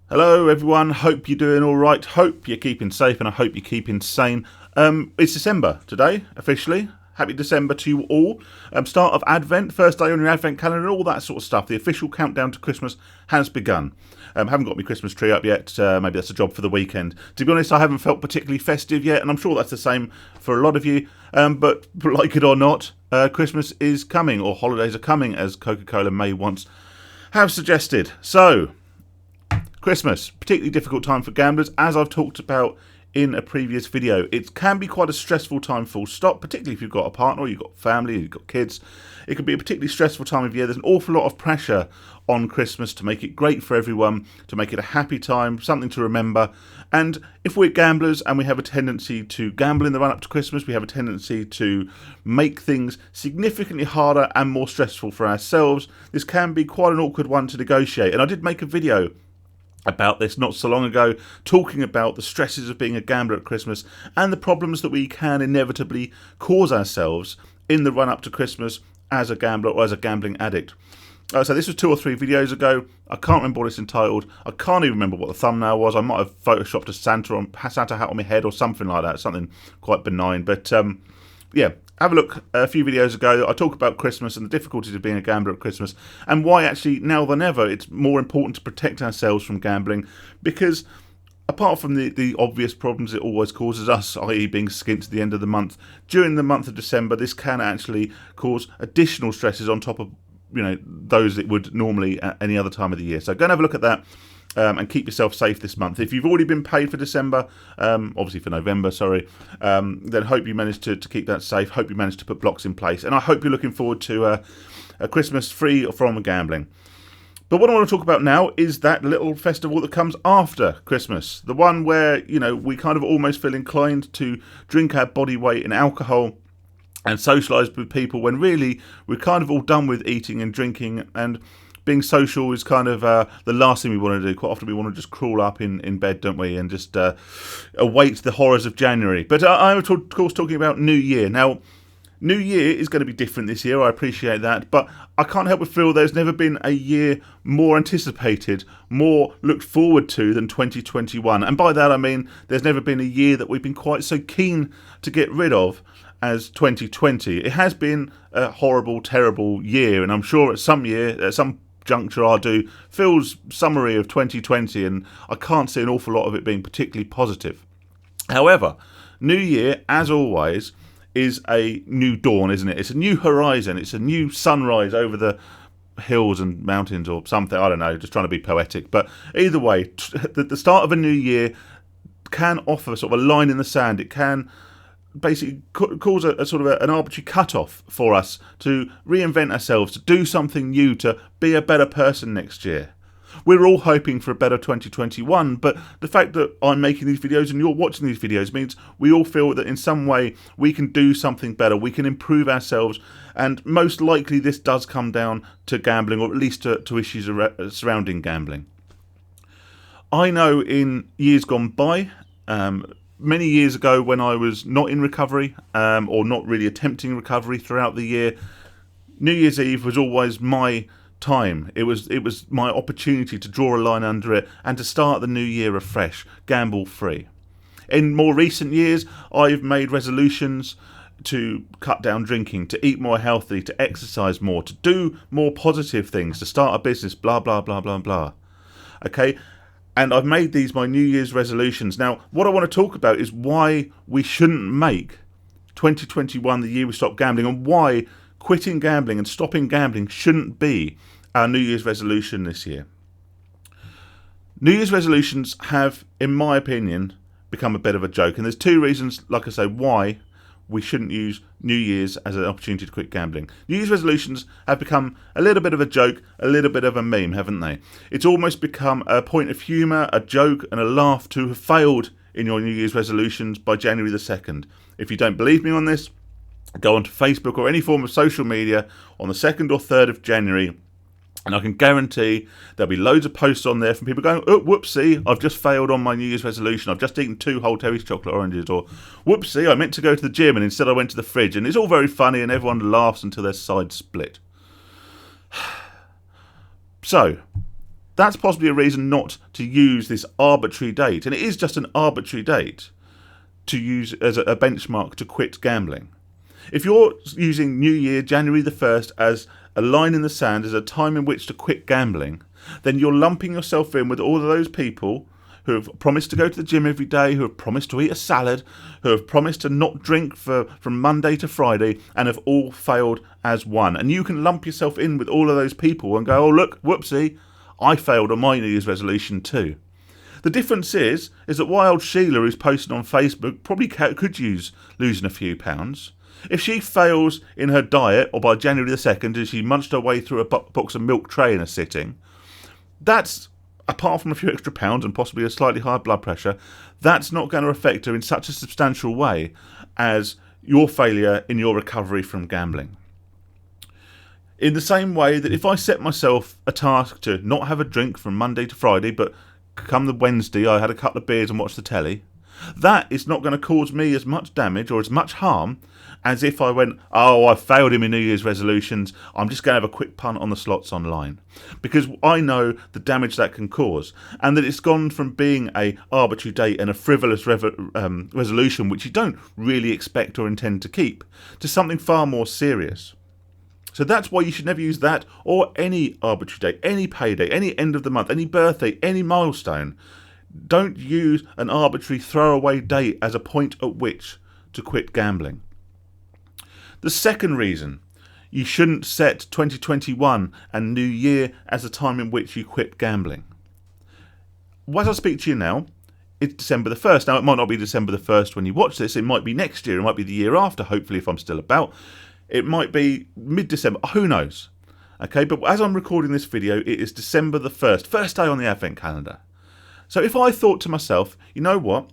Hello everyone, hope you're doing alright, hope you're keeping safe and I hope you're keeping sane. It's December today, officially. Happy December to you all. Start of Advent, first day on your Advent calendar, all that sort of stuff. The official countdown to Christmas has begun. Haven't got my Christmas tree up yet, maybe that's a job for the weekend. To be honest, I haven't felt particularly festive yet, and I'm sure that's the same for a lot of you. But like it or not, Christmas is coming, or holidays are coming, as Coca-Cola may once have suggested. So, Christmas, particularly difficult time for gamblers, as I've talked about in a previous video. It can be quite a stressful time, full stop, particularly if you've got a partner, or you've got family, you've got kids. It can be a particularly stressful time of year. There's an awful lot of pressure on Christmas to make it great for everyone, to make it a happy time, something to remember. And if we're gamblers and we have a tendency to gamble in the run-up to Christmas, we have a tendency to make things significantly harder and more stressful for ourselves. This can be quite an awkward one to negotiate. And I did make a video about this not so long ago, talking about the stresses of being a gambler at Christmas and the problems that we can inevitably cause ourselves in the run-up to Christmas as a gambler or as a gambling addict. So this was 2 or 3 videos ago. I can't remember what it's entitled. I can't even remember what the thumbnail was. I might have photoshopped a Santa hat on my head or something like that, something quite benign. But yeah, have a look. A few videos ago, I talk about Christmas and the difficulties of being a gambler at Christmas, and why actually now than ever it's more important to protect ourselves from gambling, because apart from the obvious problems it always causes us, i.e. being skint to the end of the month, during the month of December this can actually cause additional stresses on top of those it would normally at any other time of the year. So go and have a look at that. And keep yourself safe this month. If you've already been paid for December, obviously for November, sorry, then hope you manage to keep that safe. Hope you manage to put blocks in place. And I hope you're looking forward to a Christmas free from gambling. But what I want to talk about now is that little festival that comes after Christmas. The one where, we kind of almost feel inclined to drink our body weight in alcohol and socialise with people, when really we're kind of all done with eating and drinking, and being social is kind of the last thing we want to do. Quite often we want to just crawl up in bed, don't we, and just await the horrors of January. But I'm, of course, talking about New Year. Now, New Year is going to be different this year, I appreciate that, but I can't help but feel there's never been a year more anticipated, more looked forward to than 2021. And by that I mean there's never been a year that we've been quite so keen to get rid of as 2020. It has been a horrible, terrible year, and I'm sure at some juncture I'll do Phil's summary of 2020, and I can't see an awful lot of it being particularly positive. However, New Year, as always, is a new dawn, isn't it? It's a new horizon, it's a new sunrise over the hills and mountains or something, I don't know, just trying to be poetic. But either way, the start of a new year can offer sort of a line in the sand. It can basically cause a sort of an arbitrary cut-off for us to reinvent ourselves, to do something new, to be a better person next year. We're all hoping for a better 2021, but the fact that I'm making these videos and you're watching these videos means we all feel that in some way we can do something better, we can improve ourselves, and most likely this does come down to gambling, or at least to issues surrounding gambling. I know in years gone by, many years ago when I was not in recovery, or not really attempting recovery throughout the year, New Year's Eve was always my time. It was my opportunity to draw a line under it and to start the new year afresh, gamble free. In more recent years, I've made resolutions to cut down drinking, to eat more healthy, to exercise more, to do more positive things, to start a business, blah, blah, blah, blah, blah. Okay? And I've made these my New Year's resolutions. Now, what I want to talk about is why we shouldn't make 2021 the year we stop gambling, and why quitting gambling and stopping gambling shouldn't be our New Year's resolution this year. New Year's resolutions have, in my opinion, become a bit of a joke. And there's 2 reasons, like I say, why we shouldn't use New Year's as an opportunity to quit gambling. New Year's resolutions have become a little bit of a joke, a little bit of a meme, haven't they? It's almost become a point of humour, a joke and a laugh to have failed in your New Year's resolutions by January the 2nd. If you don't believe me on this, go onto Facebook or any form of social media on the 2nd or 3rd of January, and I can guarantee there'll be loads of posts on there from people going, oh, whoopsie, I've just failed on my New Year's resolution. I've just eaten 2 whole Terry's chocolate oranges. Or, whoopsie, I meant to go to the gym and instead I went to the fridge. And it's all very funny and everyone laughs until their sides split. So, That's possibly a reason not to use this arbitrary date, and it is just an arbitrary date, to use as a benchmark to quit gambling. If you're using New Year, January the 1st, as a line in the sand, as a time in which to quit gambling, then you're lumping yourself in with all of those people who have promised to go to the gym every day, who have promised to eat a salad, who have promised to not drink from Monday to Friday, and have all failed as one. And you can lump yourself in with all of those people and go, oh look, whoopsie, I failed on my New Year's resolution too. The difference is that Wild Sheila, who's posted on Facebook, probably could use losing a few pounds. If she fails in her diet, or by January the 2nd, as she munched her way through a box of milk tray in a sitting, that's, apart from a few extra pounds and possibly a slightly higher blood pressure, that's not going to affect her in such a substantial way as your failure in your recovery from gambling. In the same way that if I set myself a task to not have a drink from Monday to Friday, but come the Wednesday I had a couple of beers and watched the telly, that is not going to cause me as much damage or as much harm as if I went, oh, I failed in my New Year's resolutions, I'm just going to have a quick punt on the slots online. Because I know the damage that can cause, and that it's gone from being a arbitrary date and a frivolous resolution which you don't really expect or intend to keep, to something far more serious. So that's why you should never use that or any arbitrary date, any payday, any end of the month, any birthday, any milestone. Don't use an arbitrary throwaway date as a point at which to quit gambling. The second reason you shouldn't set 2021 and New Year as a time in which you quit gambling. As I speak to you now, it's December the 1st. Now, it might not be December the 1st when you watch this. It might be next year. It might be the year after, hopefully, if I'm still about. It might be mid-December. Who knows? Okay, but as I'm recording this video, it is December the 1st, first day on the Advent calendar. So if I thought to myself, you know what?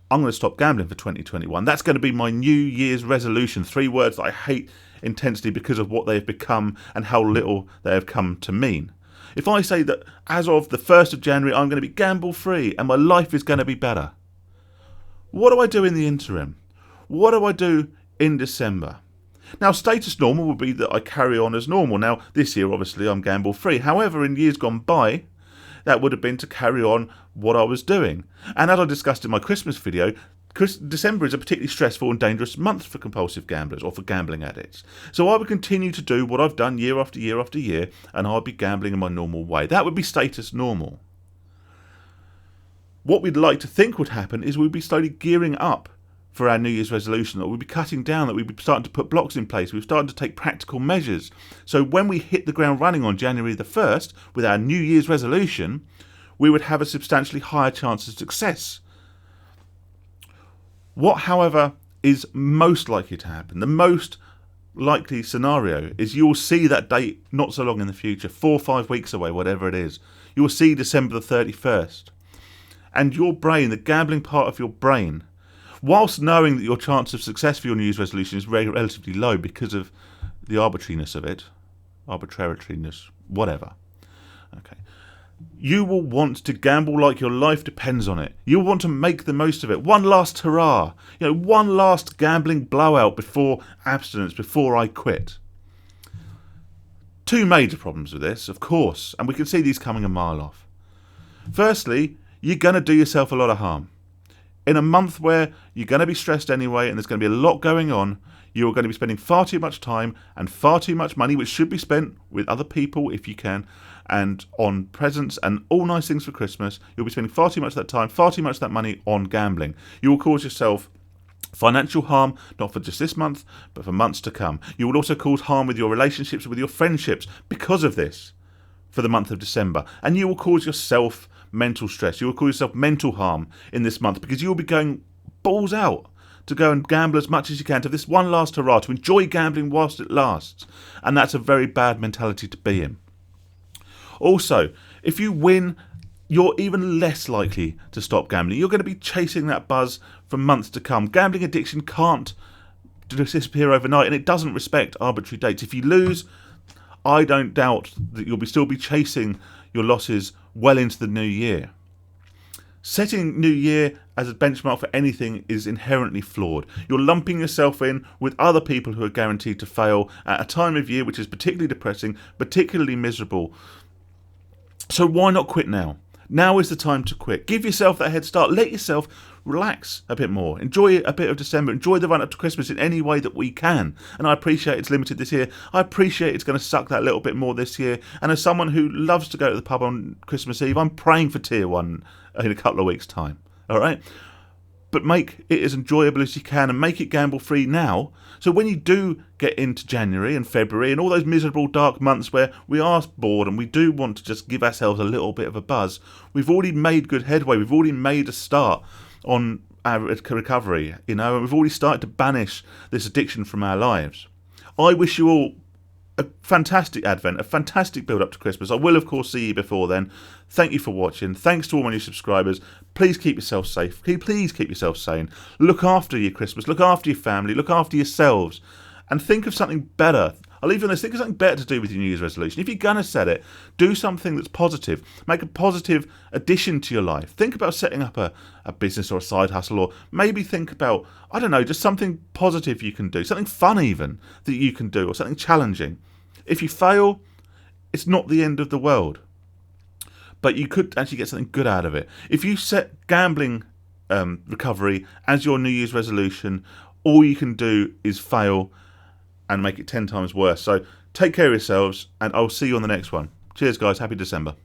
I'm going to stop gambling for 2021. That's going to be my New Year's resolution. 3 words that I hate intensely because of what they have become and how little they have come to mean. If I say that as of the 1st of January, I'm going to be gamble-free and my life is going to be better, what do I do in the interim? What do I do in December? Now, status normal would be that I carry on as normal. Now, this year, obviously, I'm gamble-free. However, in years gone by, that would have been to carry on what I was doing. And as I discussed in my Christmas video, December is a particularly stressful and dangerous month for compulsive gamblers or for gambling addicts. So I would continue to do what I've done year after year after year, and I'd be gambling in my normal way. That would be status normal. What we'd like to think would happen is we'd be slowly gearing up for our New Year's resolution, that we'd be cutting down, that we'd be starting to put blocks in place, we've started to take practical measures. So when we hit the ground running on January the 1st with our New Year's resolution, we would have a substantially higher chance of success. What, however, is most likely to happen, the most likely scenario, is you'll see that date not so long in the future, 4 or 5 weeks away, whatever it is. You'll see December the 31st. And your brain, the gambling part of your brain, whilst knowing that your chance of success for your New Year's resolution is relatively low because of the arbitrariness of it, whatever. Okay. You will want to gamble like your life depends on it. You'll want to make the most of it. One last hurrah. One last gambling blowout before abstinence, before I quit. 2 major problems with this, of course, and we can see these coming a mile off. Firstly, you're going to do yourself a lot of harm. In a month where you're going to be stressed anyway and there's going to be a lot going on, you're going to be spending far too much time and far too much money, which should be spent with other people if you can, and on presents and all nice things for Christmas. You'll be spending far too much of that time, far too much of that money on gambling. You will cause yourself financial harm, not for just this month, but for months to come. You will also cause harm with your relationships, with your friendships because of this for the month of December. And you will cause yourself mental stress. You will cause yourself mental harm in this month because you will be going balls out to go and gamble as much as you can, to have this one last hurrah, to enjoy gambling whilst it lasts. And that's a very bad mentality to be in. Also, if you win, you're even less likely to stop gambling. You're going to be chasing that buzz for months to come. Gambling addiction can't disappear overnight, and it doesn't respect arbitrary dates. If you lose, I don't doubt that you'll still be chasing your losses well into the new year. Setting New Year as a benchmark for anything is inherently flawed. You're lumping yourself in with other people who are guaranteed to fail at a time of year which is particularly depressing, particularly miserable. So why not quit now? Now is the time to quit. Give yourself that head start. Let yourself relax a bit more. Enjoy a bit of December. Enjoy the run up to Christmas in any way that we can. And I appreciate it's limited this year. I appreciate it's going to suck that little bit more this year. And as someone who loves to go to the pub on Christmas Eve, I'm praying for Tier 1 in a couple of weeks' time. All right? But make it as enjoyable as you can and make it gamble free now. So when you do get into January and February and all those miserable dark months where we are bored and we do want to just give ourselves a little bit of a buzz, we've already made good headway. We've already made a start on our recovery, and we've already started to banish this addiction from our lives. I wish you all a fantastic Advent, a fantastic build up to Christmas. I will, of course, see you before then. Thank you for watching. Thanks to all my new subscribers. Please keep yourself safe. Please keep yourself sane. Look after your Christmas. Look after your family. Look after yourselves. And think of something better. I'll leave you on this. Think of something better to do with your New Year's resolution. If you're going to set it, do something that's positive. Make a positive addition to your life. Think about setting up a business or a side hustle, or maybe think about, I don't know, just something positive you can do, something fun even that you can do, or something challenging. If you fail, it's not the end of the world. But you could actually get something good out of it. If you set gambling recovery as your New Year's resolution, all you can do is fail and make it 10 times worse. So take care of yourselves, and I'll see you on the next one. Cheers, guys. Happy December.